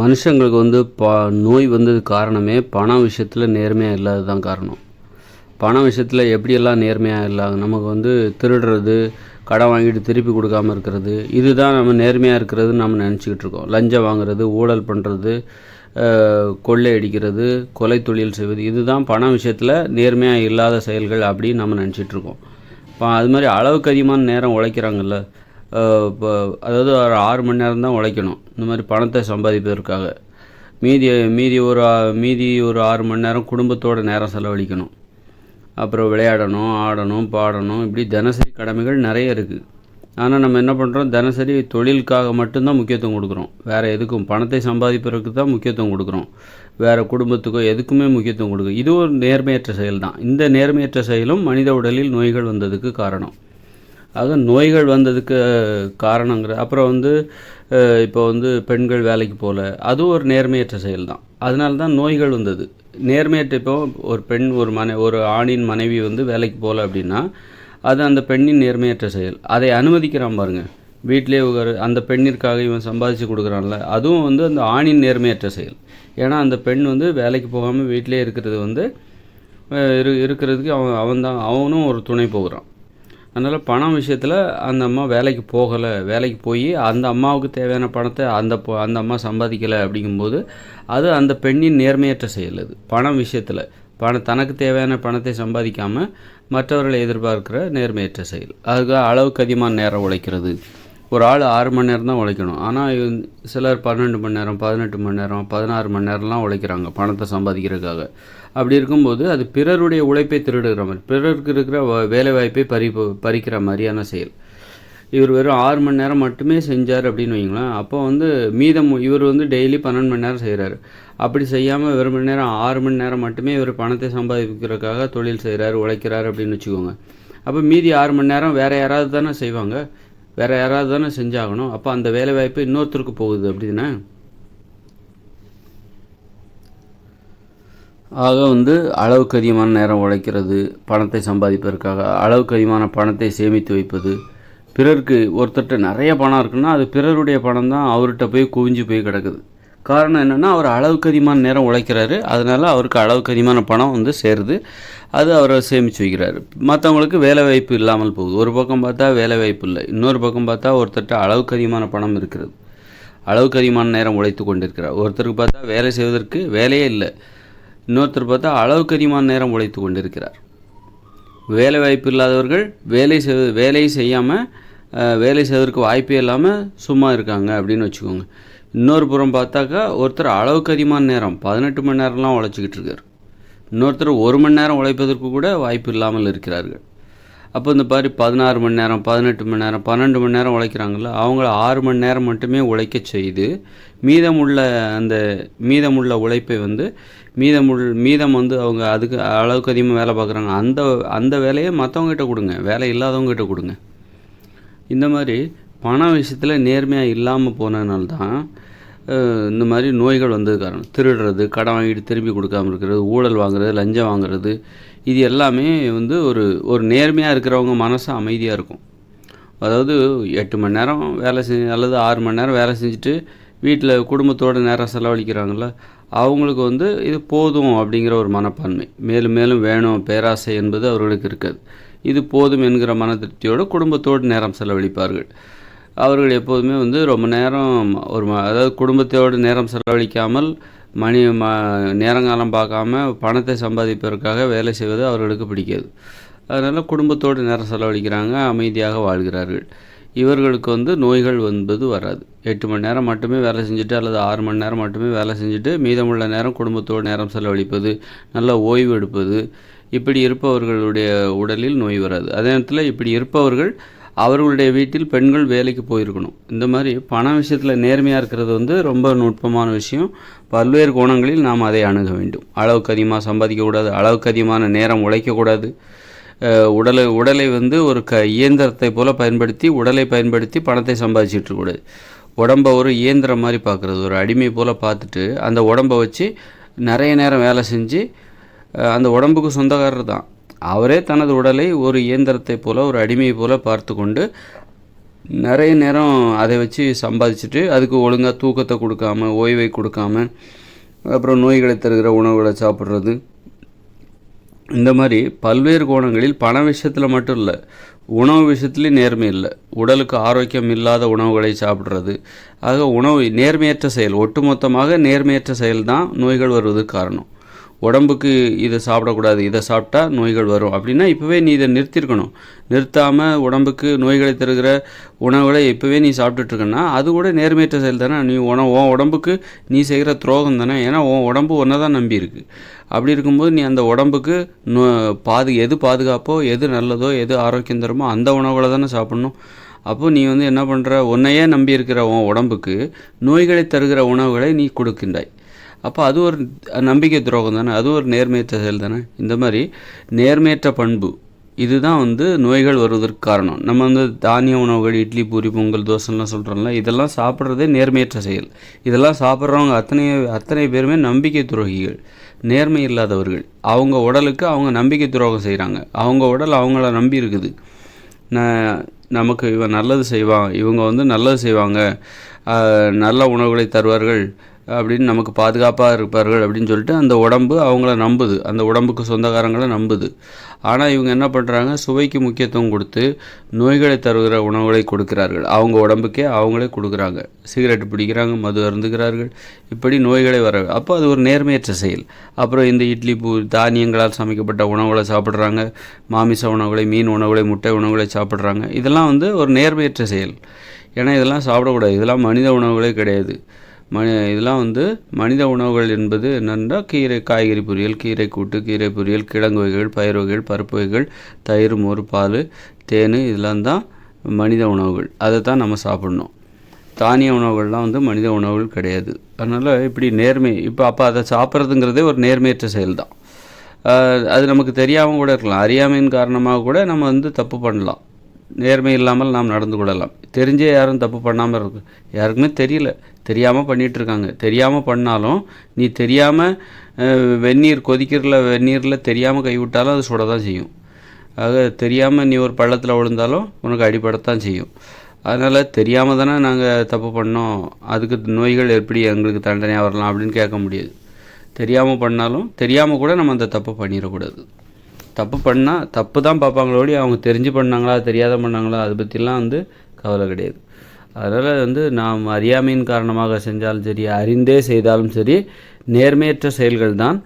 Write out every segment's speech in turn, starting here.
மனுஷங்களுக்கு வந்து நோய் வந்தது காரணமே பண விஷயத்தில் நேர்மையாக இல்லாதது தான் காரணம். பண விஷயத்தில் எப்படியெல்லாம் நேர்மையாக இல்லாத நமக்கு வந்து திருடுறது, கடன் வாங்கிட்டு திருப்பி கொடுக்காமல் இருக்கிறது, இதுதான் நம்ம நேர்மையாக இருக்கிறதுன்னு நம்ம நினச்சிக்கிட்டு இருக்கோம். லஞ்சம் வாங்குறது, ஊழல் பண்ணுறது, கொள்ளை அடிக்கிறது, கொலை தொழில் செய்வது, இதுதான் பண விஷயத்தில் நேர்மையாக இல்லாத செயல்கள் அப்படின்னு நம்ம நினச்சிட்ருக்கோம். அது மாதிரி அளவுக்கு அதிகமான நேரம் உழைக்கிறாங்கல்ல, இப்போ அதாவது ஒரு 6 மணி நேரம் தான் உழைக்கணும் இந்த மாதிரி பணத்தை சம்பாதிப்பதற்காக. மீதி ஒரு 6 மணி நேரம் குடும்பத்தோட நேரம் செலவழிக்கணும். அப்புறம் விளையாடணும், ஆடணும், பாடணும், இப்படி தினசரி கடமைகள் நிறைய இருக்குது. ஆனால் நம்ம என்ன பண்ணுறோம், தினசரி தொழிலுக்காக மட்டும்தான் முக்கியத்துவம் கொடுக்குறோம். வேறு எதுக்கும் பணத்தை சம்பாதிப்பதற்கு தான் முக்கியத்துவம் கொடுக்குறோம். வேறு குடும்பத்துக்கோ எதுக்குமே முக்கியத்துவம் கொடுக்குறோம். இது ஒரு நேர்மையற்ற செயல் தான். இந்த நேர்மையற்ற செயலும் மனித உடலில் நோய்கள் வந்ததுக்கு காரணம். ஆக நோய்கள் வந்ததுக்கு காரணங்கிற அப்புறம் வந்து இப்போ வந்து பெண்கள் வேலைக்கு போகல, அதுவும் ஒரு நேர்மையற்ற செயல் தான். அதனால தான் நோய்கள் வந்தது. நேர்மையற்ற இப்போ ஒரு ஆணின் மனைவி வந்து வேலைக்கு போகல அப்படின்னா அது அந்த பெண்ணின் நேர்மையற்ற செயல். அதை அனுமதிக்கிறான் பாருங்க, வீட்டிலே அந்த பெண்ணிற்காக இவன் சம்பாதிச்சு கொடுக்குறான்ல, அதுவும் வந்து அந்த ஆணின் நேர்மையற்ற செயல். ஏன்னா அந்த பெண் வந்து வேலைக்கு போகாமல் வீட்டிலே இருக்கிறது வந்து இருக்கிறதுக்கு அவனும் ஒரு துணை போகிறான். அதனால் பணம் விஷயத்தில் அந்த அம்மா வேலைக்கு போகலை, வேலைக்கு போய் அந்த அம்மாவுக்கு தேவையான பணத்தை அந்த அம்மா சம்பாதிக்கலை அப்படிங்கும்போது அது அந்த பெண்ணின் நேர்மையற்ற செயல். அது பணம் விஷயத்தில் தனக்கு தேவையான பணத்தை சம்பாதிக்காமல் மற்றவர்களை எதிர்பார்க்கிற நேர்மையற்ற செயல். அதுக்காக அளவுக்கு அதிகமான நேரம் உழைக்கிறது. ஒரு ஆள் 6 மணி நேரம் தான் உழைக்கணும், ஆனால் சிலர் 12 மணி நேரம், 18 மணி நேரம், 16 மணி நேரம்லாம் உழைக்கிறாங்க பணத்தை சம்பாதிக்கிறதுக்காக. அப்படி இருக்கும்போது அது பிறருடைய உழைப்பை திருடுகிற மாதிரி, பிறருக்கு இருக்கிற வேலைவாய்ப்பை பறிக்கிற மாதிரியான செயல். இவர் வெறும் 6 மணி நேரம் மட்டுமே செஞ்சார் அப்படின்னு வைங்களேன். அப்போ வந்து இவர் வந்து டெய்லி 12 மணி நேரம் செய்கிறாரு. அப்படி செய்யாமல் வெறும் மணி நேரம் 6 மணி நேரம் மட்டுமே இவர் பணத்தை சம்பாதிக்கிறதுக்காக தொழில் செய்கிறாரு, உழைக்கிறாரு அப்படின்னு வச்சுக்கோங்க. அப்போ மீதி 6 மணி நேரம் வேறு யாராவது தானே செய்வாங்க, வேறு யாராவது தானே செஞ்சாகணும். அப்போ அந்த வேலை வாய்ப்பு இன்னொருத்தருக்கு போகுது அப்படின்னா. ஆக வந்து அளவுக்கு அதிகமான நேரம் உழைக்கிறது, பணத்தை சம்பாதிப்பதற்காக அளவுக்கு அதிகமான பணத்தை சேமித்து வைப்பது, பிறருக்கு ஒருத்தர்கிட்ட நிறைய பணம் இருக்குன்னா அது பிறருடைய பணம் தான் அவர்கிட்ட போய் குவிஞ்சு போய் கிடக்குது. காரணம் என்னென்னா அவர் அளவுக்கு அதிகமான நேரம் உழைக்கிறாரு, அதனால் அவருக்கு அளவுக்கு அதிகமான பணம் வந்து சேருது, அது அவரை சேமித்து வைக்கிறாரு. மற்றவங்களுக்கு வேலை வாய்ப்பு இல்லாமல் போகுது. ஒரு பக்கம் பார்த்தா வேலை வாய்ப்பு இல்லை, இன்னொரு பக்கம் பார்த்தா ஒருத்தர்கிட்ட அளவுக்கு அதிகமான பணம் இருக்கிறது, அளவுக்கு அதிகமான நேரம் உழைத்து கொண்டிருக்கிறார். ஒருத்தருக்கு பார்த்தா வேலை செய்வதற்கு வேலையே இல்லை, இன்னொருத்தர் பார்த்தா அளவுக்கு அதிகமான நேரம் உழைத்து கொண்டிருக்கிறார். வேலை வாய்ப்பு இல்லாதவர்கள் வேலை செய்யாமல் வேலை செய்வதற்கு வாய்ப்பே இல்லாமல் சும்மா இருக்காங்க அப்படின்னு வச்சுக்கோங்க. இன்னொரு புறம் பார்த்தாக்கா ஒருத்தர் அளவுக்கு அதிகமான நேரம் 18 மணி நேரம்லாம் உழைச்சிக்கிட்டு இருக்கார், இன்னொருத்தர் 1 மணி நேரம் உழைப்பதற்கு கூட வாய்ப்பு இல்லாமல் இருக்கிறார்கள். அப்போ இந்த மாதிரி 16 மணி நேரம், 18 மணி நேரம், 12 மணி நேரம் உழைக்கிறாங்கள்ல, அவங்கள 6 மணி நேரம் மட்டுமே உழைக்க செய்து மீதமுள்ள உழைப்பை வந்து மீதம் வந்து அவங்க அதுக்கு அளவுக்கு அதிகமாக வேலை பார்க்குறாங்க, அந்த வேலையை மற்றவங்ககிட்ட கொடுங்க, வேலை இல்லாதவங்ககிட்ட கொடுங்க. இந்த மாதிரி பண விஷயத்தில் நேர்மையாக இல்லாமல் போனதுனால தான் இந்த மாதிரி நோய்கள் வந்தது காரணம். திருடுறது, கடன் வாங்கிட்டு திரும்பி கொடுக்காமல் இருக்கிறது, ஊழல் வாங்குறது, லஞ்சம் வாங்குறது, இது எல்லாமே வந்து ஒரு நேர்மையாக இருக்கிறவங்க மனசு அமைதியாக இருக்கும். அதாவது 8 மணி நேரம் வேலை அல்லது 6 மணி நேரம் வேலை செஞ்சுட்டு வீட்டில் குடும்பத்தோடு நேரம் செலவழிக்கிறாங்கள, அவங்களுக்கு வந்து இது போதும் அப்படிங்கிற ஒரு மனப்பான்மை, மேலும் மேலும் வேணும் பேராசை என்பது அவர்களுக்கு இருக்காது. இது போதும் என்கிற மன குடும்பத்தோடு நேரம் செலவழிப்பார்கள். அவர்கள் எப்போதுமே வந்து ரொம்ப நேரம் அதாவது குடும்பத்தோடு நேரம் செலவழிக்காமல் நேரங்காலம் பார்க்காம பணத்தை சம்பாதிப்பதற்காக வேலை செய்வது அவர்களுக்கு பிடிக்காது. அதனால் குடும்பத்தோடு நேரம் செலவழிக்கிறாங்க, அமைதியாக வாழ்கிறார்கள். இவர்களுக்கு வந்து நோய்கள் என்பது வராது. 8 மணி நேரம் மட்டுமே வேலை செஞ்சுட்டு அல்லது 6 மணி நேரம் மட்டுமே வேலை செஞ்சுட்டு மீதமுள்ள நேரம் குடும்பத்தோடு நேரம் செலவழிப்பது, நல்ல ஓய்வு எடுப்பது, இப்படி இருப்பவர்களுடைய உடலில் நோய் வராது. அதே நேரத்தில் இப்படி இருப்பவர்கள் அவர்களுடைய வீட்டில் பெண்கள் வேலைக்கு போயிருக்கணும். இந்த மாதிரி பண விஷயத்தில் நேர்மையாக இருக்கிறது வந்து ரொம்ப நுட்பமான விஷயம். பல்வேறு கோணங்களில் நாம் அதை அணுக வேண்டும். அளவுக்கு அதிகமாக சம்பாதிக்கக்கூடாது, அளவுக்கு அதிகமான நேரம் உழைக்கக்கூடாது, உடலை வந்து ஒரு இயந்திரத்தை போல் பயன்படுத்தி பணத்தை சம்பாதிச்சிட்ருக்கூடாது. உடம்பை ஒரு இயந்திரம் மாதிரி பார்க்குறது, ஒரு அடிமை போல் பார்த்துட்டு அந்த உடம்பை வச்சு நிறைய நேரம் வேலை செஞ்சு அந்த உடம்புக்கு சொந்தக்காரர் தான் அவரே தனது உடலை ஒரு இயந்திரத்தை போல, ஒரு அடிமையை போல பார்த்து கொண்டு நிறைய நேரம் அதை வச்சு சம்பாதிச்சுட்டு அதுக்கு ஒழுங்காக தூக்கத்தை கொடுக்காம, ஓய்வை கொடுக்காம, அப்புறம் நோய்களை தருகிற உணவுகளை சாப்பிட்றது, இந்த மாதிரி பல்வேறு கோணங்களில் பண விஷயத்தில் மட்டும் இல்லை, உணவு விஷயத்துலேயும் நேர்மை இல்லை. உடலுக்கு ஆரோக்கியம் இல்லாத உணவுகளை சாப்பிட்றது. ஆக உணவு நேர்மையற்ற செயல், ஒட்டுமொத்தமாக நேர்மையற்ற செயல் தான் நோய்கள் வருவதற்கு காரணம். உடம்புக்கு இதை சாப்பிடக்கூடாது, இதை சாப்பிட்டா நோய்கள் வரும் அப்படின்னா இப்போவே நீ இதை நிறுத்திருக்கணும். நிறுத்தாமல் உடம்புக்கு நோய்களை தருகிற உணவுகளை இப்போவே நீ சாப்பிட்டுட்ருக்கன்னா அது கூட நேர்மையற்ற செயல் தானே. நீ உன் உடம்புக்கு நீ செய்கிற துரோகம் தானே. ஏன்னா உன் உடம்பு ஒன்றை தான் நம்பி இருக்குது. அப்படி இருக்கும்போது நீ அந்த உடம்புக்கு எது பாதுகாப்போ, எது நல்லதோ, எது ஆரோக்கியம் தருமோ அந்த உணவுகளை தானே சாப்பிட்ணும். அப்போது நீ என்ன பண்ணுற, உன்னையே நம்பி இருக்கிற உன் உடம்புக்கு நோய்களை தருகிற உணவுகளை நீ கொடுக்கின்றாய். அப்போ அது ஒரு நம்பிக்கை துரோகம் தானே, அது ஒரு நேர்மையற்ற செயல் தானே. இந்த மாதிரி நேர்மையற்ற பண்பு இதுதான் நோய்கள் வருவதற்கு காரணம். நம்ம தானிய உணவுகள், இட்லி, பூரி, பொங்கல், தோசைலாம் சொல்கிறோம்ல, இதெல்லாம் சாப்பிட்றதே நேர்மையற்ற செயல். இதெல்லாம் சாப்பிட்றவங்க அத்தனை பேருமே நம்பிக்கை துரோகிகள், நேர்மை இல்லாதவர்கள். அவங்க உடலுக்கு அவங்க நம்பிக்கை துரோகம் செய்கிறாங்க. அவங்க உடல் அவங்கள நம்பி இருக்குது. நமக்கு இவன் நல்லது செய்வான், இவங்க நல்லது செய்வாங்க, நல்ல உணவுகளை தருவார்கள் அப்படின்னு, நமக்கு பாதுகாப்பாக இருப்பார்கள் அப்படின்னு சொல்லிட்டு அந்த உடம்பு அவங்கள நம்புது, அந்த உடம்புக்கு சொந்தக்காரங்களை நம்புது. ஆனால் இவங்க என்ன பண்ணுறாங்க, சுவைக்கு முக்கியத்துவம் கொடுத்து நோய்களை தருகிற உணவுகளை கொடுக்கிறார்கள். அவங்க உடம்புக்கே அவங்களே கொடுக்குறாங்க. சிகரெட் பிடிக்கிறாங்க, மது அருந்துகிறார்கள், இப்படி நோய்களை வர. அப்போ அது ஒரு நேர்மையற்ற செயல். அப்புறம் இந்த இட்லி, தானியங்களால் சமைக்கப்பட்ட உணவுகளை சாப்பிட்றாங்க, மாமிச உணவுகளை, மீன் உணவுகளை, முட்டை உணவுகளை சாப்பிட்றாங்க. இதெல்லாம் ஒரு நேர்மையற்ற செயல். ஏன்னா இதெல்லாம் சாப்பிடக்கூடாது, இதெல்லாம் மனித உணவுகளே கிடையாது. இதெல்லாம் மனித உணவுகள் என்பது என்னென்னா கீரை, காய்கறி பொரியல், கீரை கூட்டு, கீரை பொரியல், கிழங்கு வகைகள், பயிர் வகைகள், பருப்பு வகைகள், தயிர், மோர், பால், தேன், இதெல்லாம் தான் மனித உணவுகள். அதை தான் நம்ம சாப்பிட்ணும். தானிய உணவுகள்லாம் மனித உணவுகள் கிடையாது. அதனால் இப்படி நேர்மை அப்போ அதை சாப்பிட்றதுங்கிறதே ஒரு நேர்மையற்ற செயல் தான். அது நமக்கு தெரியாமல் கூட இருக்கலாம், அறியாமையின் காரணமாக கூட நம்ம தப்பு பண்ணலாம். நேர்மை இல்லாமல் நாம் நடந்து கொள்ளலாம். தெரிஞ்சே யாரும் தப்பு பண்ணாமல் இருக்கு, யாருக்குமே தெரியல, தெரியாமல் பண்ணிகிட்ருக்காங்க. தெரியாமல் பண்ணாலும் நீ தெரியாமல் வெந்நீரில் தெரியாமல் கைவிட்டாலும் அது சுட தான் செய்யும். ஆக தெரியாமல் நீ ஒரு பள்ளத்தில் விழுந்தாலும் உனக்கு அடிபடத்தான் செய்யும். அதனால் தெரியாமல் தானே நாங்கள் தப்பு பண்ணோம், அதுக்கு நோய்கள் எப்படி எங்களுக்கு தண்டனையாக வரலாம் அப்படின்னு கேட்க முடியாது. தெரியாமல் பண்ணாலும் தெரியாமல் கூட நம்ம அந்த தப்பு பண்ணிடக்கூடாது. தப்பு பண்ணால் தப்பு தான் பார்ப்பாங்களோடி அவங்க தெரிஞ்சு பண்ணாங்களா தெரியாத பண்ணாங்களா அதை பற்றிலாம் கவலை கிடையாது. அதனால் நாம் அறியாமையின் காரணமாக செஞ்சாலும் சரி, அறிந்தே செய்தாலும் சரி, நேர்மையற்ற செயல்கள் தான்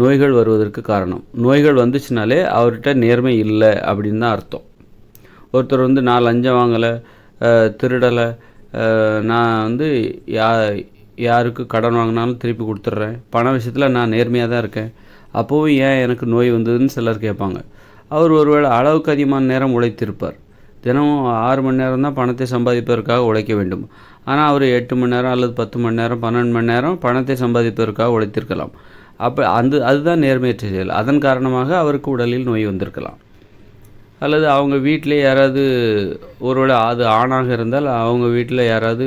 நோய்கள் வருவதற்கு காரணம். நோய்கள் வந்துச்சுனாலே அவர்கிட்ட நேர்மை இல்லை அப்படின்னு தான் அர்த்தம். ஒருத்தர் நான் லஞ்சம் வாங்கலை, திருடலை, நான் யாருக்கு கடன் வாங்கினாலும் திருப்பி கொடுத்துட்றேன், பண விஷயத்தில் நான் நேர்மையாக தான் இருக்கேன், அப்போவும் ஏன் எனக்கு நோய் வந்ததுன்னு சிலர் கேட்பாங்க. அவர் ஒருவேளை அளவுக்கு அதிகமான நேரம் உழைத்திருப்பார். தினமும் 6 மணி நேரம் தான் பணத்தை சம்பாதிப்பதற்காக உழைக்க வேண்டும். ஆனால் அவர் 8 மணி நேரம் அல்லது 10 மணி நேரம், 12 மணி நேரம் பணத்தை சம்பாதிப்பதற்காக உழைத்திருக்கலாம். அப்போ அதுதான் நேர்மையற்ற செயல். அதன் காரணமாக அவருக்கு உடலில் நோய் வந்திருக்கலாம். அல்லது அவங்க வீட்டிலே யாராவது, ஒருவேளை அது ஆணாக இருந்தால் அவங்க வீட்டில் யாராவது,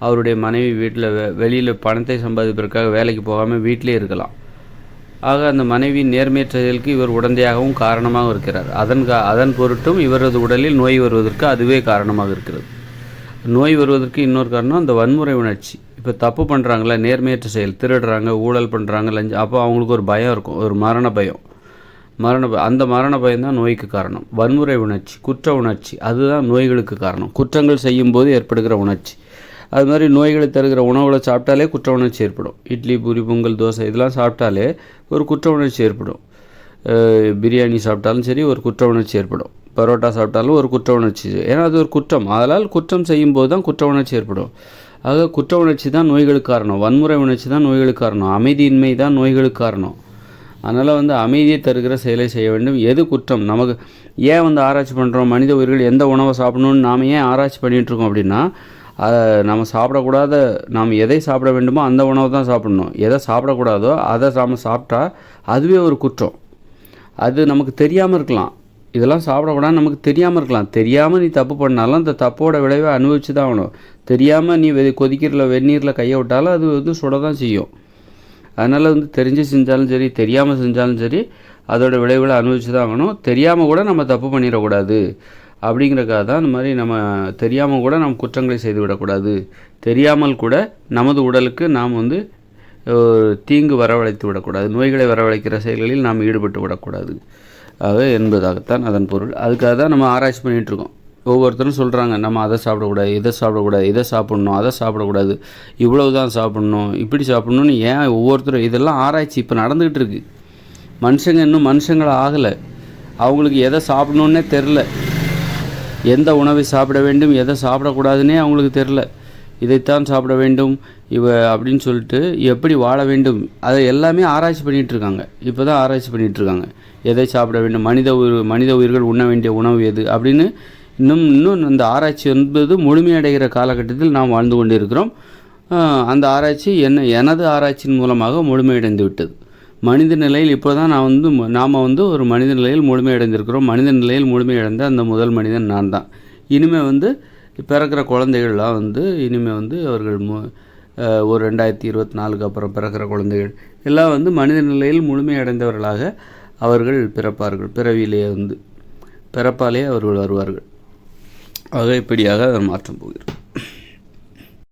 அவருடைய மனைவி வீட்டில் வெளியில் பணத்தை சம்பாதிப்பதற்காக வேலைக்கு போகாமல் வீட்டிலே இருக்கலாம். ஆக அந்த மனைவியின் நேர்மையற்ற செயலுக்கு இவர் உடந்தையாகவும் காரணமாக இருக்கிறார். அதன் பொருட்டும் இவரது உடலில் நோய் வருவதற்கு அதுவே காரணமாக இருக்கிறது. நோய் வருவதற்கு இன்னொரு காரணம் அந்த வன்முறை உணர்ச்சி. இப்போ தப்பு பண்ணுறாங்களே, நேர்மையற்ற செயல், திருடுறாங்க, ஊழல் பண்ணுறாங்க, லஞ்சம், அப்போ அவங்களுக்கு ஒரு பயம் இருக்கும், ஒரு மரண பயம். அந்த மரண பயம் தான் நோய்க்கு காரணம். வன்முறை உணர்ச்சி, குற்ற உணர்ச்சி, அதுதான் நோய்களுக்கு காரணம். குற்றங்கள் செய்யும்போது ஏற்படுகிற உணர்ச்சி. அது மாதிரி நோய்களை தருகிற உணவுகளை சாப்பிட்டாலே குற்ற உணர்ச்சி ஏற்படும். இட்லி, பூரி, பொங்கல், தோசை இதெல்லாம் சாப்பிட்டாலே ஒரு குற்ற உணர்ச்சி ஏற்படும். பிரியாணி சாப்பிட்டாலும் சரி ஒரு குற்ற உணர்ச்சி ஏற்படும். பரோட்டா சாப்பிட்டாலும் ஒரு குற்ற உணர்ச்சி, ஏன்னா அது ஒரு குற்றம். அதனால் குற்றம் செய்யும்போது தான் குற்ற உணர்ச்சி ஏற்படும். ஆக குற்ற உணர்ச்சி தான் நோய்களுக்கு காரணம். வன்முறை உணர்ச்சி தான் நோய்களுக்கு காரணம். அமைதியின்மை தான் நோய்களுக்கு காரணம். அதனால் அமைதியை தருகிற செயலை செய்ய வேண்டும். எது குற்றம், நமக்கு ஏன் ஆராய்ச்சி பண்ணுறோம், மனித உயிர்கள் எந்த உணவை சாப்பிடணும்னு நாம் ஏன் ஆராய்ச்சி பண்ணிகிட்ருக்கோம் அப்படின்னா, நம்ம சாப்பிடக்கூடாத, நாம் எதை சாப்பிட வேண்டுமோ அந்த உணவை தான் சாப்பிடணும். எதை சாப்பிடக்கூடாதோ அதை நாம் சாப்பிட்டா அதுவே ஒரு குற்றம். அது நமக்கு தெரியாமல் இருக்கலாம், இதெல்லாம் சாப்பிடக்கூடாதுன்னு நமக்கு தெரியாமல் இருக்கலாம். தெரியாமல் நீ தப்பு பண்ணாலும் அந்த தப்போட விளைவை அனுபவிச்சு தான் ஆகணும். தெரியாமல் நீ கொதிக்கிற வெந்நீரில் கையை விட்டாலும் அது சுட தான் செய்யும். அதனால் தெரிஞ்சு செஞ்சாலும் சரி, தெரியாமல் செஞ்சாலும் சரி, அதோட விளைவுகளை அனுபவிச்சு தான் ஆகணும். தெரியாமல் கூட நம்ம தப்பு பண்ணிடக்கூடாது அப்படிங்கிறக்காக தான் இந்த மாதிரி நம்ம தெரியாமல் கூட நம்ம குற்றங்களை செய்து விடக்கூடாது. தெரியாமல் கூட நமது உடலுக்கு நாம் வந்து தீங்கு வரவழைத்து விடக்கூடாது, நோய்களை வரவழைக்கிற செயல்களில் நாம் ஈடுபட்டு விடக்கூடாது என்பதாகத்தான் அதன் பொருள். அதுக்காக தான் நம்ம ஆராய்ச்சி பண்ணிகிட்ருக்கோம். ஒவ்வொருத்தரும் சொல்கிறாங்க, நம்ம அதை சாப்பிடக்கூடாது, இதை சாப்பிடக்கூடாது, இதை சாப்பிட்ணும், அதை சாப்பிடக்கூடாது, இவ்வளவு தான் சாப்பிட்ணும், இப்படி சாப்பிட்ணுன்னு ஏன் ஒவ்வொருத்தரும் இதெல்லாம் ஆராய்ச்சி இப்போ நடந்துக்கிட்டு இருக்குது. மனுஷங்க இன்னும் மனுஷங்களை ஆகலை. அவங்களுக்கு எதை சாப்பிட்ணுன்னே தெரில, எந்த உணவை சாப்பிட வேண்டும், எதை சாப்பிடக்கூடாதுன்னே அவங்களுக்கு தெரில. இதைத்தான் சாப்பிட வேண்டும் அப்படின்னு சொல்லிட்டு எப்படி வாழ வேண்டும் அதை எல்லாமே ஆராய்ச்சி பண்ணிகிட்ருக்காங்க. இப்போ தான் ஆராய்ச்சி பண்ணிகிட்ருக்காங்க. எதை சாப்பிட வேண்டும், மனித உயிர்கள் உண்ண வேண்டிய உணவு எது அப்படின்னு இன்னும் அந்த ஆராய்ச்சி என்பது முழுமையடைகிற காலகட்டத்தில் நாம் வாழ்ந்து கொண்டு இருக்கிறோம். அந்த ஆராய்ச்சி எனது ஆராய்ச்சியின் மூலமாக முழுமையடைந்து விட்டது. மனித நிலையில் இப்போ தான் நாம் ஒரு மனித நிலையில் முழுமையடைந்திருக்கிறோம். மனித நிலையில் முழுமையடைந்த அந்த முதல் மனிதன் நான் தான். இனிமேல் பிறக்கிற குழந்தைகள்லாம் இனிமேல் அவர்கள் ஒரு 2024 அப்புறம் பிறக்கிற குழந்தைகள் எல்லாம் மனித நிலையில் முழுமையடைந்தவர்களாக அவர்கள் பிறப்பார்கள். பிறவியிலேயே பிறப்பாலே அவர்கள் வருவார்கள். ஆக இப்படியாக மாற்றம் போகிறோம்.